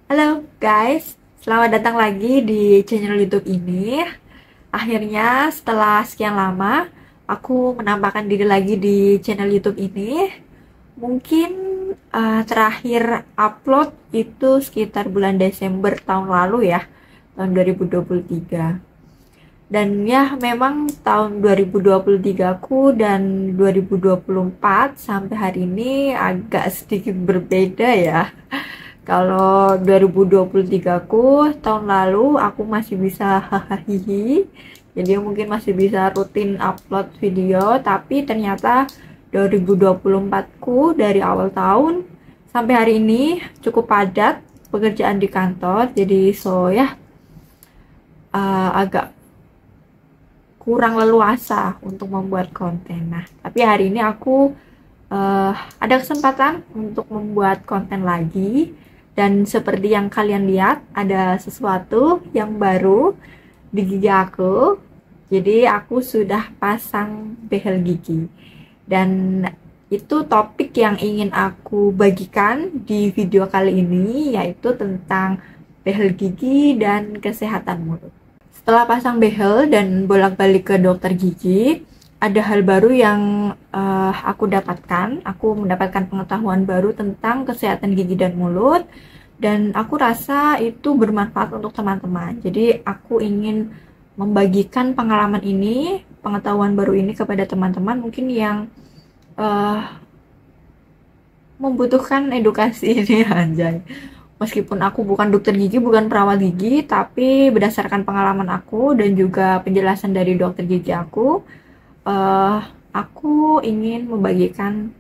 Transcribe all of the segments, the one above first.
Halo guys, selamat datang lagi di channel YouTube ini. Akhirnya setelah sekian lama aku menampakkan diri lagi di channel YouTube ini. Mungkin terakhir upload itu sekitar bulan Desember tahun lalu ya, tahun 2023. Dan ya memang tahun 2023 aku dan 2024 sampai hari ini agak sedikit berbeda ya. Kalau 2023 aku tahun lalu aku masih bisa hahaha, jadi mungkin masih bisa rutin upload video, tapi ternyata 2024 ku dari awal tahun sampai hari ini cukup padat pekerjaan di kantor, jadi agak kurang leluasa untuk membuat konten. Nah, tapi hari ini aku ada kesempatan untuk membuat konten lagi. Dan seperti yang kalian lihat, ada sesuatu yang baru di gigi aku. Jadi aku sudah pasang behel gigi. Dan itu topik yang ingin aku bagikan di video kali ini, yaitu tentang behel gigi dan kesehatan mulut. Setelah pasang behel dan bolak-balik ke dokter gigi, ada hal baru yang aku dapatkan. Aku mendapatkan pengetahuan baru tentang kesehatan gigi dan mulut, dan aku rasa itu bermanfaat untuk teman-teman. Jadi aku ingin membagikan pengalaman ini, pengetahuan baru ini kepada teman-teman mungkin yang membutuhkan edukasi ini anjay. Meskipun aku bukan dokter gigi, bukan perawat gigi, tapi berdasarkan pengalaman aku dan juga penjelasan dari dokter gigi aku ingin membagikan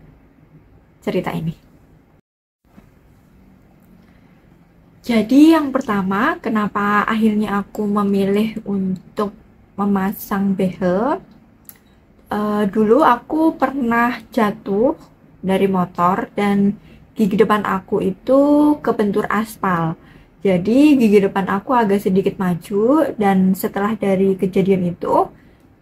cerita ini. Jadi yang pertama, kenapa akhirnya aku memilih untuk memasang behel? Dulu aku pernah jatuh dari motor dan gigi depan aku itu kebentur aspal. Jadi gigi depan aku agak sedikit maju, dan setelah dari kejadian itu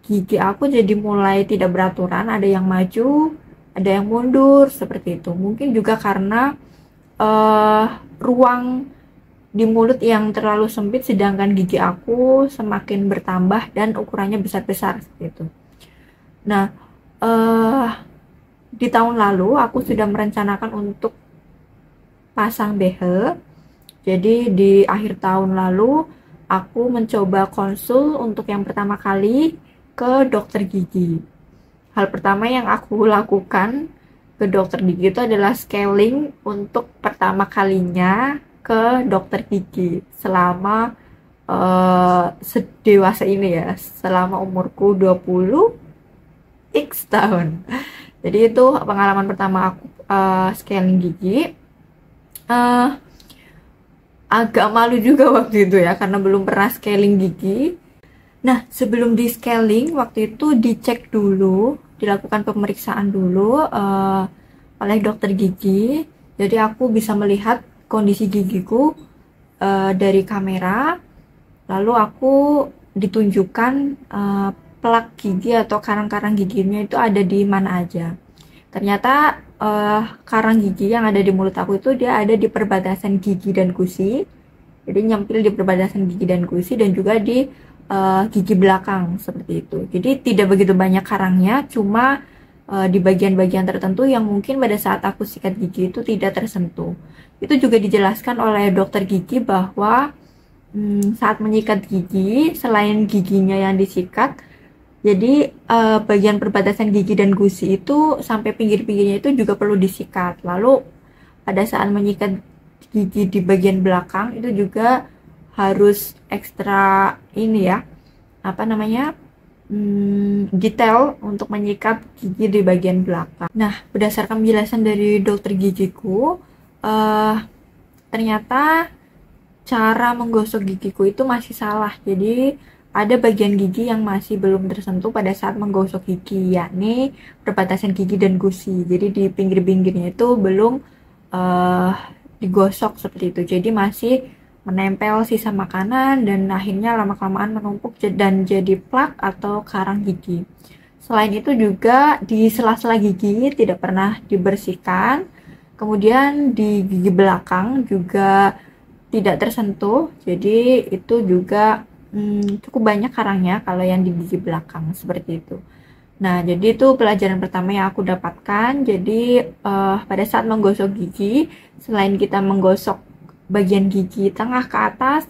gigi aku jadi mulai tidak beraturan, ada yang maju, ada yang mundur seperti itu. Mungkin juga karena ruang di mulut yang terlalu sempit, sedangkan gigi aku semakin bertambah dan ukurannya besar-besar seperti itu. Nah, di tahun lalu aku sudah merencanakan untuk pasang behel. Jadi di akhir tahun lalu aku mencoba konsul untuk yang pertama kali ke dokter gigi. Hal pertama yang aku lakukan ke dokter gigi itu adalah scaling untuk pertama kalinya ke dokter gigi selama sedewasa ini ya, selama umurku 20x tahun. Jadi itu pengalaman pertama aku scaling gigi. Agak malu juga waktu itu ya, karena belum pernah scaling gigi. Nah, sebelum di scaling waktu itu dicek dulu, dilakukan pemeriksaan dulu oleh dokter gigi. Jadi aku bisa melihat kondisi gigiku dari kamera, lalu aku ditunjukkan plak gigi atau karang-karang giginya itu ada di mana aja. Ternyata karang gigi yang ada di mulut aku itu dia ada di perbatasan gigi dan gusi. Jadi nyempil di perbatasan gigi dan gusi, dan juga di gigi belakang seperti itu. Jadi tidak begitu banyak karangnya, cuma di bagian-bagian tertentu yang mungkin pada saat aku sikat gigi itu tidak tersentuh. Itu juga dijelaskan oleh dokter gigi bahwa saat menyikat gigi, selain giginya yang disikat, jadi bagian perbatasan gigi dan gusi itu sampai pinggir-pinggirnya itu juga perlu disikat. Lalu pada saat menyikat gigi di bagian belakang itu juga harus ekstra ini ya, detail untuk menyikat gigi di bagian belakang. Nah, berdasarkan penjelasan dari dokter gigiku, ternyata cara menggosok gigiku itu masih salah. Jadi ada bagian gigi yang masih belum tersentuh pada saat menggosok gigi, yakni perbatasan gigi dan gusi. Jadi di pinggir-pinggirnya itu belum digosok seperti itu. Jadi masih menempel sisa makanan dan akhirnya lama-kelamaan menumpuk dan jadi plak atau karang gigi. Selain itu juga di sela-sela gigi tidak pernah dibersihkan. Kemudian di gigi belakang juga tidak tersentuh. Jadi itu juga cukup banyak karangnya kalau yang di gigi belakang seperti itu. Nah, jadi itu pelajaran pertama yang aku dapatkan. Jadi pada saat menggosok gigi, selain kita menggosok bagian gigi tengah ke atas,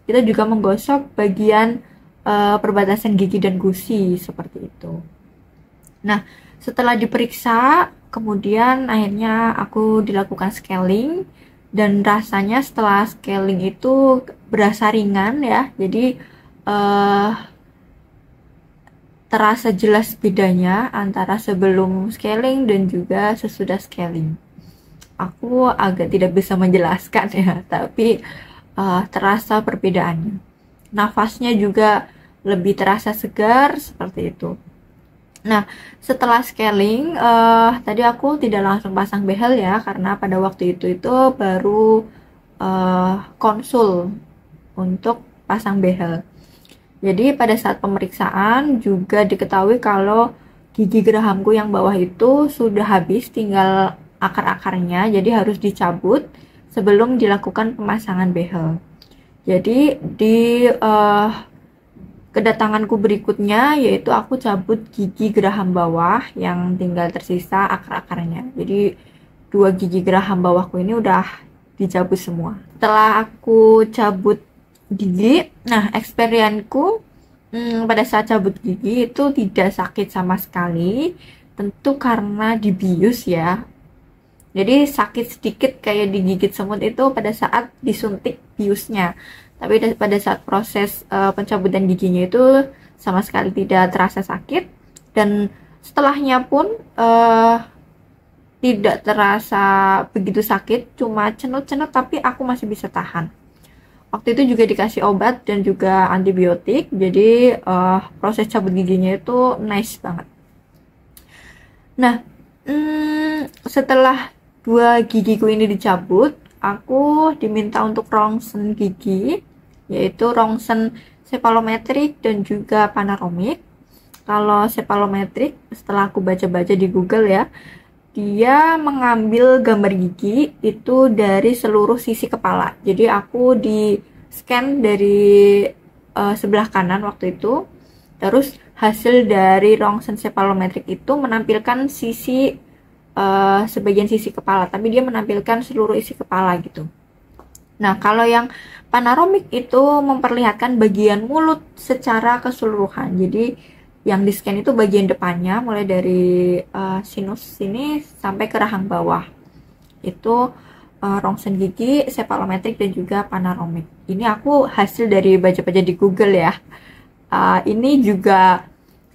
kita juga menggosok bagian perbatasan gigi dan gusi seperti itu. Nah, setelah diperiksa, kemudian akhirnya aku dilakukan scaling dan rasanya setelah scaling itu berasa ringan ya. Jadi terasa jelas bedanya antara sebelum scaling dan juga sesudah scaling. Aku agak tidak bisa menjelaskan ya, tapi terasa perbedaannya. Nafasnya juga lebih terasa segar seperti itu. Nah, setelah scaling, tadi aku tidak langsung pasang behel ya, karena pada waktu itu baru konsul untuk pasang behel. Jadi pada saat pemeriksaan juga diketahui kalau gigi gerahamku yang bawah itu sudah habis, tinggal akar-akarnya, jadi harus dicabut sebelum dilakukan pemasangan behel. Jadi di kedatanganku berikutnya yaitu aku cabut gigi geraham bawah yang tinggal tersisa akar-akarnya. Jadi 2 gigi geraham bawahku ini udah dicabut semua. Setelah aku cabut gigi, nah experience-ku pada saat cabut gigi itu tidak sakit sama sekali. Tentu karena dibius ya. Jadi sakit sedikit kayak digigit semut itu pada saat disuntik biusnya. Tapi pada saat proses pencabutan giginya itu sama sekali tidak terasa sakit. Dan setelahnya pun tidak terasa begitu sakit, cuma cenut-cenut tapi aku masih bisa tahan. Waktu itu juga dikasih obat dan juga antibiotik, jadi proses cabut giginya itu nice banget. Nah, setelah 2 gigiku ini dicabut, aku diminta untuk rongsen gigi, yaitu rongsen cephalomeric dan juga panoramic. Kalau cephalomeric, setelah aku baca-baca di Google ya, dia mengambil gambar gigi itu dari seluruh sisi kepala. Jadi aku di scan dari sebelah kanan waktu itu. Terus hasil dari rongsen cephalomeric itu menampilkan sisi sebagian sisi kepala, tapi dia menampilkan seluruh isi kepala gitu. Nah, kalau yang panoramic itu memperlihatkan bagian mulut secara keseluruhan. Jadi yang di scan itu bagian depannya, mulai dari sinus sini sampai ke rahang bawah. Itu rongsen gigi, cephalomeric dan juga panoramic. Ini aku hasil dari baca-baca di Google ya. Ini juga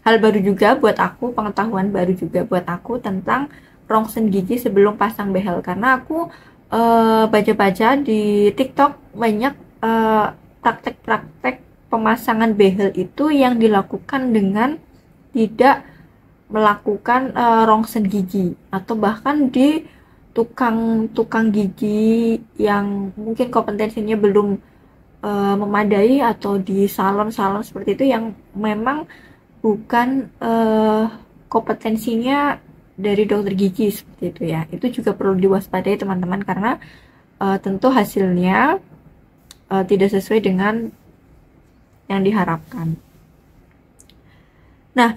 hal baru juga buat aku, pengetahuan baru juga buat aku tentang rongsen gigi sebelum pasang behel, karena aku baca-baca di TikTok banyak praktek-praktek pemasangan behel itu yang dilakukan dengan tidak melakukan rongsen gigi, atau bahkan di tukang gigi yang mungkin kompetensinya belum memadai, atau di salon-salon seperti itu yang memang bukan kompetensinya dari dokter gigi seperti itu ya. Itu juga perlu diwaspadai teman-teman, karena tentu hasilnya tidak sesuai dengan yang diharapkan. Nah,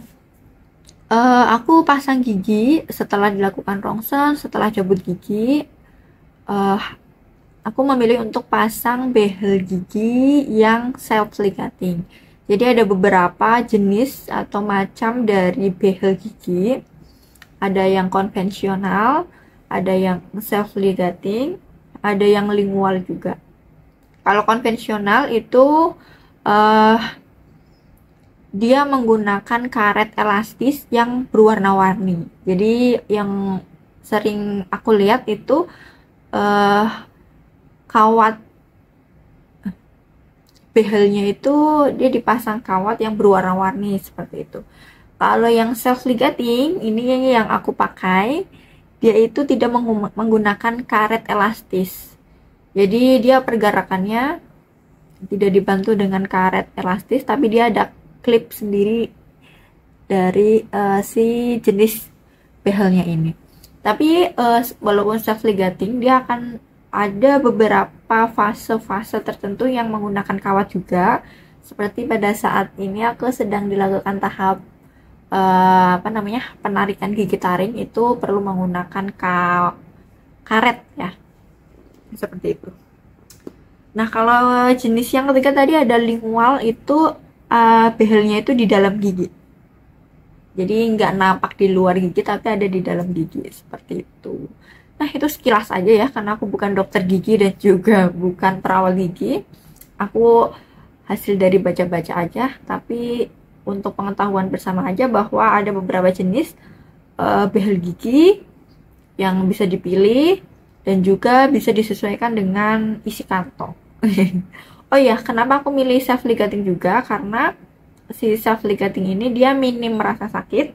aku pasang gigi setelah dilakukan rongsen, setelah cabut gigi, aku memilih untuk pasang behel gigi yang self ligating. Jadi ada beberapa jenis atau macam dari behel gigi. Ada yang konvensional, ada yang self ligating, ada yang lingual juga. Kalau konvensional itu dia menggunakan karet elastis yang berwarna-warni. Jadi yang sering aku lihat itu kawat behelnya itu dia dipasang kawat yang berwarna-warni seperti itu. Kalau yang self ligating ini yang aku pakai, dia itu tidak menggunakan karet elastis. Jadi dia pergerakannya tidak dibantu dengan karet elastis, tapi dia ada klip sendiri dari si jenis behelnya ini. Tapi walaupun self ligating, dia akan ada beberapa fase-fase tertentu yang menggunakan kawat juga. Seperti pada saat ini aku sedang dilakukan tahap penarikan gigi taring, itu perlu menggunakan karet ya, seperti itu. Nah, kalau jenis yang ketiga tadi ada lingual, itu behelnya itu di dalam gigi. Jadi nggak nampak di luar gigi, tapi ada di dalam gigi, seperti itu. Nah, itu sekilas aja ya, karena aku bukan dokter gigi dan juga bukan perawat gigi. Aku hasil dari baca-baca aja, tapi untuk pengetahuan bersama aja bahwa ada beberapa jenis behel gigi yang bisa dipilih dan juga bisa disesuaikan dengan isi kantong. Oh iya, kenapa aku milih self ligating juga? Karena si self ligating ini dia minim merasa sakit,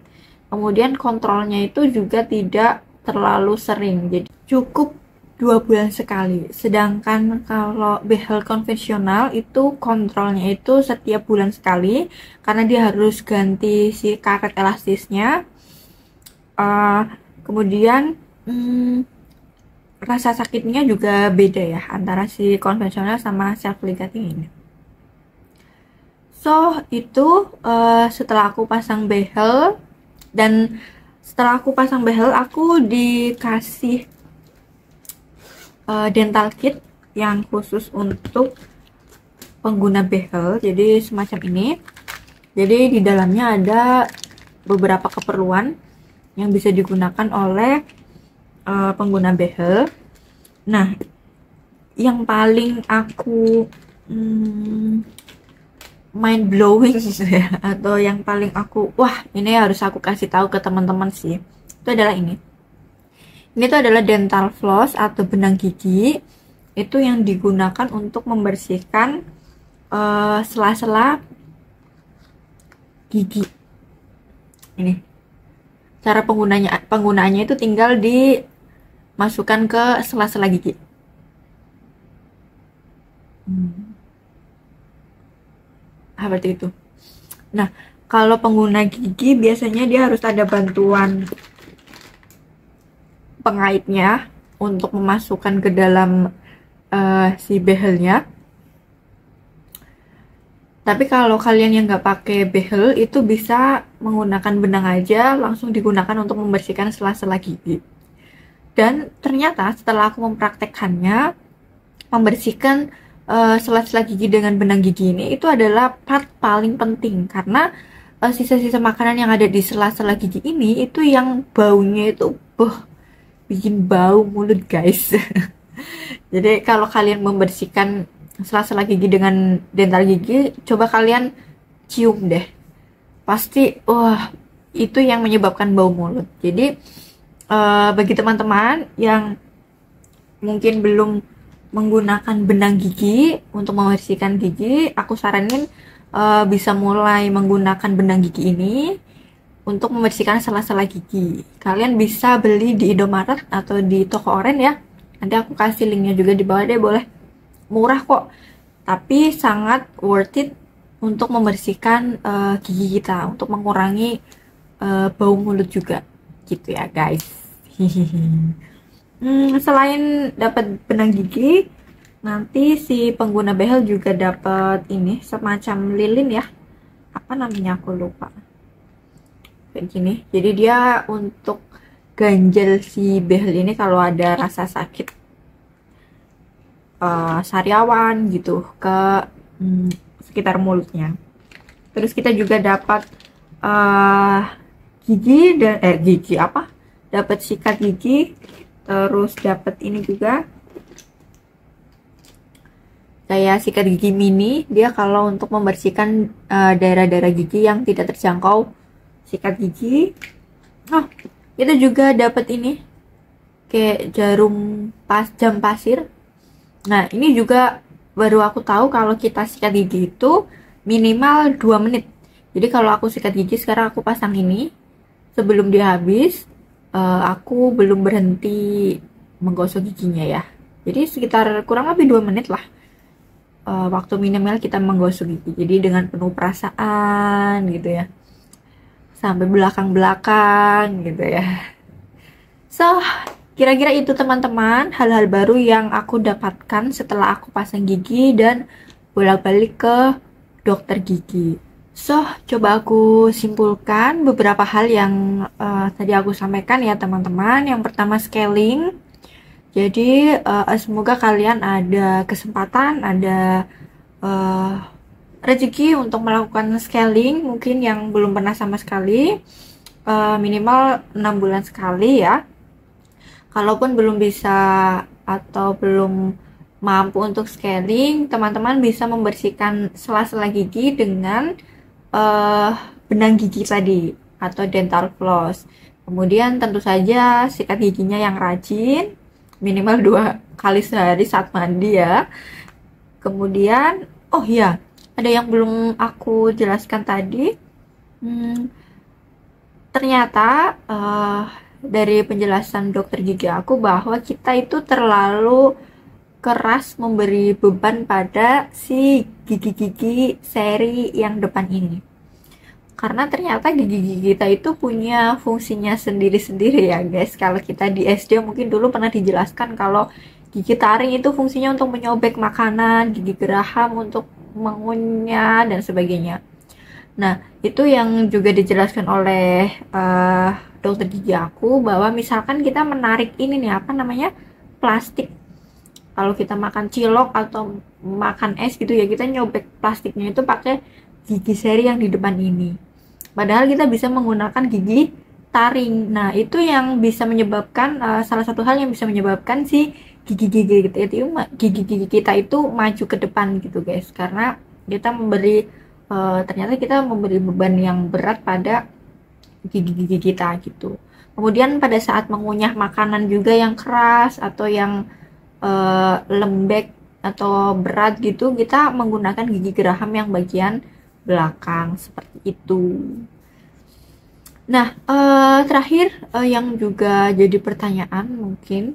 kemudian kontrolnya itu juga tidak terlalu sering, jadi cukup 2 bulan sekali. Sedangkan kalau behel konvensional itu kontrolnya itu setiap bulan sekali, karena dia harus ganti si karet elastisnya. Kemudian rasa sakitnya juga beda ya antara si konvensional sama self ligating ini. So itu setelah aku pasang behel, dan setelah aku pasang behel aku dikasih dental kit yang khusus untuk pengguna behel, jadi semacam ini. Jadi di dalamnya ada beberapa keperluan yang bisa digunakan oleh pengguna behel. Nah, yang paling aku mind blowing ya, atau yang paling aku wah ini harus aku kasih tahu ke teman-teman sih, itu adalah ini. Ini tuh adalah dental floss atau benang gigi, itu yang digunakan untuk membersihkan sela-sela gigi. Ini cara penggunaannya itu tinggal dimasukkan ke sela-sela gigi. Seperti itu. Nah, kalau pengguna gigi biasanya dia harus ada bantuan pengaitnya untuk memasukkan ke dalam si behelnya. Tapi kalau kalian yang nggak pakai behel, itu bisa menggunakan benang aja, langsung digunakan untuk membersihkan sela-sela gigi. Dan ternyata setelah aku mempraktekkannya, membersihkan sela-sela gigi dengan benang gigi ini itu adalah part paling penting, karena sisa-sisa makanan yang ada di sela-sela gigi ini itu yang baunya itu bikin bau mulut guys. Jadi kalau kalian membersihkan sela-sela gigi dengan dental gigi, coba kalian cium deh, pasti itu yang menyebabkan bau mulut. Jadi bagi teman-teman yang mungkin belum menggunakan benang gigi untuk membersihkan gigi, aku saranin bisa mulai menggunakan benang gigi ini untuk membersihkan sela-sela gigi. Kalian bisa beli di Indomaret atau di toko oren ya. Nanti aku kasih linknya juga di bawah deh, boleh. Murah kok, tapi sangat worth it untuk membersihkan gigi kita, untuk mengurangi bau mulut juga, gitu ya guys. Selain dapat benang gigi, nanti si pengguna behel juga dapat ini semacam lilin ya, apa namanya aku lupa, kayak gini. Jadi dia untuk ganjel si behel ini kalau ada rasa sakit sariawan gitu ke sekitar mulutnya. Terus kita juga dapat dapat sikat gigi. Terus dapat ini juga kayak sikat gigi mini, dia kalau untuk membersihkan daerah-daerah gigi yang tidak terjangkau sikat gigi. Kita juga dapat ini kayak jarum jam pasir. Nah, ini juga baru aku tahu kalau kita sikat gigi itu minimal 2 menit. Jadi kalau aku sikat gigi sekarang, aku pasang ini, sebelum dia habis aku belum berhenti menggosok giginya ya. Jadi sekitar kurang lebih 2 menit lah waktu minimal kita menggosok gigi. Jadi dengan penuh perasaan gitu ya. sampai belakang-belakang gitu ya. So, kira-kira itu teman-teman hal-hal baru yang aku dapatkan setelah aku pasang gigi dan bolak-balik ke dokter gigi. So, coba aku simpulkan beberapa hal yang tadi aku sampaikan ya teman-teman. Yang pertama scaling. Jadi semoga kalian ada kesempatan, ada rezeki untuk melakukan scaling. Mungkin yang belum pernah sama sekali, minimal 6 bulan sekali ya. Kalaupun belum bisa atau belum mampu untuk scaling, teman-teman bisa membersihkan sela-sela gigi dengan benang gigi tadi atau dental floss. Kemudian tentu saja sikat giginya yang rajin, minimal 2 kali sehari saat mandi ya. Kemudian, oh ya, ada yang belum aku jelaskan tadi. Ternyata dari penjelasan dokter gigi aku bahwa kita itu terlalu keras memberi beban pada si gigi-gigi seri yang depan ini. Karena ternyata gigi-gigi kita itu punya fungsinya sendiri-sendiri ya guys. Kalau kita di SD mungkin dulu pernah dijelaskan kalau gigi taring itu fungsinya untuk menyobek makanan, gigi geraham untuk mengunyah dan sebagainya. Nah, itu yang juga dijelaskan oleh dokter gigi aku bahwa misalkan kita menarik ini nih apa namanya plastik, kalau kita makan cilok atau makan es gitu ya, kita nyobek plastiknya itu pakai gigi seri yang di depan ini, padahal kita bisa menggunakan gigi taring. Nah, itu yang bisa menyebabkan salah satu hal yang bisa menyebabkan si gigi-gigi kita itu maju ke depan gitu guys, karena kita ternyata kita memberi beban yang berat pada gigi-gigi kita gitu. Kemudian pada saat mengunyah makanan juga yang keras atau yang lembek atau berat gitu, kita menggunakan gigi geraham yang bagian belakang seperti itu. Nah, terakhir yang juga jadi pertanyaan mungkin,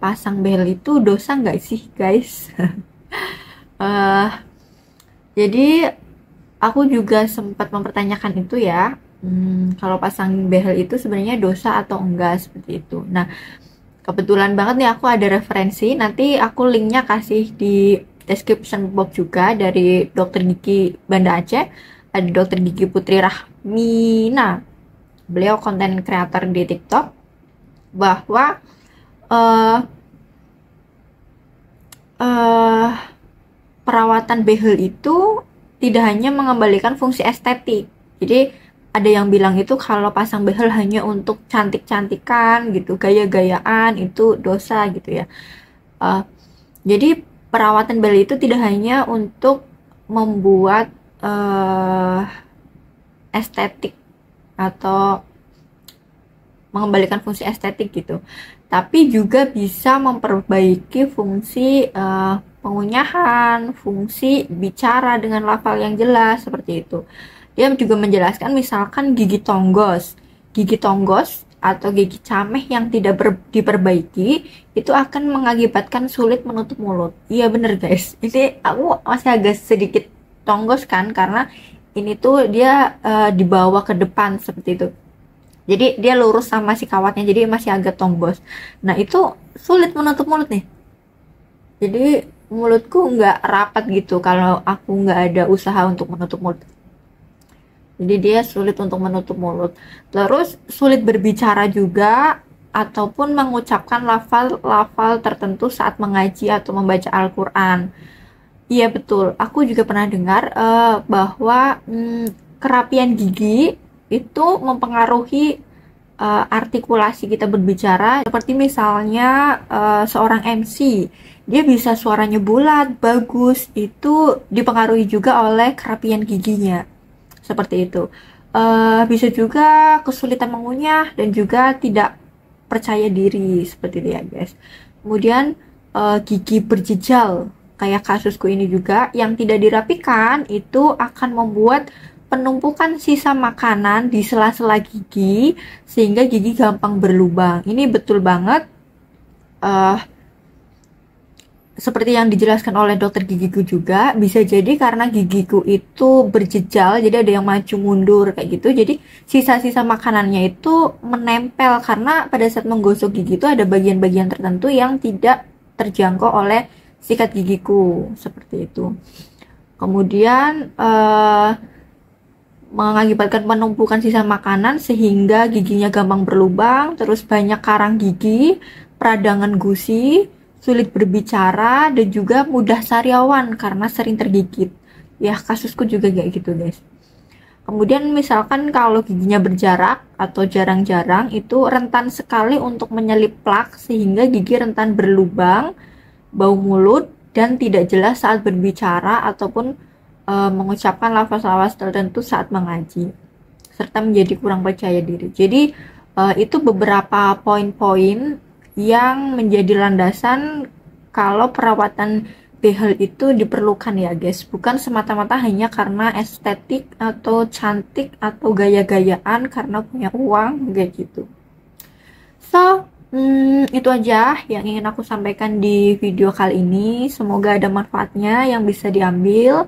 pasang behel itu dosa nggak sih guys? Jadi aku juga sempat mempertanyakan itu ya, kalau pasang behel itu sebenarnya dosa atau enggak seperti itu. Nah, kebetulan banget nih aku ada referensi, nanti aku linknya kasih di description box juga, dari dokter gigi Banda Aceh. Ada dokter gigi Putri Rahmina, beliau konten kreator di TikTok, bahwa perawatan behel itu tidak hanya mengembalikan fungsi estetik. Jadi ada yang bilang itu kalau pasang behel hanya untuk cantik-cantikan gitu, gaya-gayaan, itu dosa gitu ya. Jadi perawatan behel itu tidak hanya untuk membuat estetik atau mengembalikan fungsi estetik gitu, tapi juga bisa memperbaiki fungsi pengunyahan, fungsi bicara dengan lafal yang jelas seperti itu. Dia juga menjelaskan misalkan gigi tonggos atau gigi cameh yang tidak diperbaiki itu akan mengakibatkan sulit menutup mulut. Iya bener guys, ini aku masih agak sedikit tonggos kan, karena ini tuh dia dibawa ke depan seperti itu. Jadi dia lurus sama si kawatnya, jadi masih agak tonggos. Nah itu sulit menutup mulut nih. Jadi mulutku nggak rapat gitu kalau aku nggak ada usaha untuk menutup mulut. Jadi dia sulit untuk menutup mulut. Terus sulit berbicara juga, ataupun mengucapkan lafal-lafal tertentu saat mengaji atau membaca Al-Quran. Iya betul, aku juga pernah dengar bahwa kerapian gigi itu mempengaruhi artikulasi kita berbicara. Seperti misalnya seorang MC, dia bisa suaranya bulat, bagus, itu dipengaruhi juga oleh kerapian giginya. Seperti itu. Bisa juga kesulitan mengunyah dan juga tidak percaya diri, seperti itu ya guys. Kemudian gigi berjejal, kayak kasusku ini juga, yang tidak dirapikan itu akan membuat penumpukan sisa makanan di sela-sela gigi sehingga gigi gampang berlubang. Ini betul banget. seperti yang dijelaskan oleh dokter gigiku juga, bisa jadi karena gigiku itu berjejal, jadi ada yang maju mundur kayak gitu. Jadi sisa-sisa makanannya itu menempel karena pada saat menggosok gigi itu ada bagian-bagian tertentu yang tidak terjangkau oleh sikat gigiku, seperti itu. Kemudian mengakibatkan penumpukan sisa makanan sehingga giginya gampang berlubang, terus banyak karang gigi, peradangan gusi, sulit berbicara, dan juga mudah sariawan karena sering tergigit. Ya, kasusku juga kayak gitu, guys. Kemudian misalkan kalau giginya berjarak atau jarang-jarang, itu rentan sekali untuk menyelip plak sehingga gigi rentan berlubang, bau mulut, dan tidak jelas saat berbicara ataupun mengucapkan lafaz-lafaz tertentu saat mengaji, serta menjadi kurang percaya diri. Jadi itu beberapa poin-poin yang menjadi landasan kalau perawatan behel itu diperlukan ya guys, bukan semata-mata hanya karena estetik atau cantik atau gaya-gayaan karena punya uang kayak gitu. So itu aja yang ingin aku sampaikan di video kali ini. Semoga ada manfaatnya yang bisa diambil.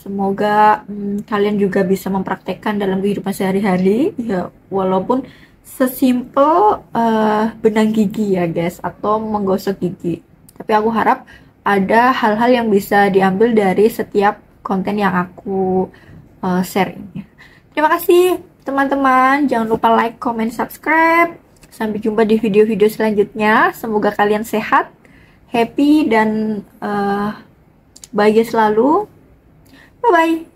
Semoga kalian juga bisa mempraktekkan dalam kehidupan sehari-hari ya, walaupun sesimpel benang gigi ya guys, atau menggosok gigi. Tapi aku harap ada hal-hal yang bisa diambil dari setiap konten yang aku share ini. Terima kasih teman-teman, jangan lupa like, comment, subscribe. Sampai jumpa di video-video selanjutnya. Semoga kalian sehat, happy, dan bahagia selalu. Bye-bye.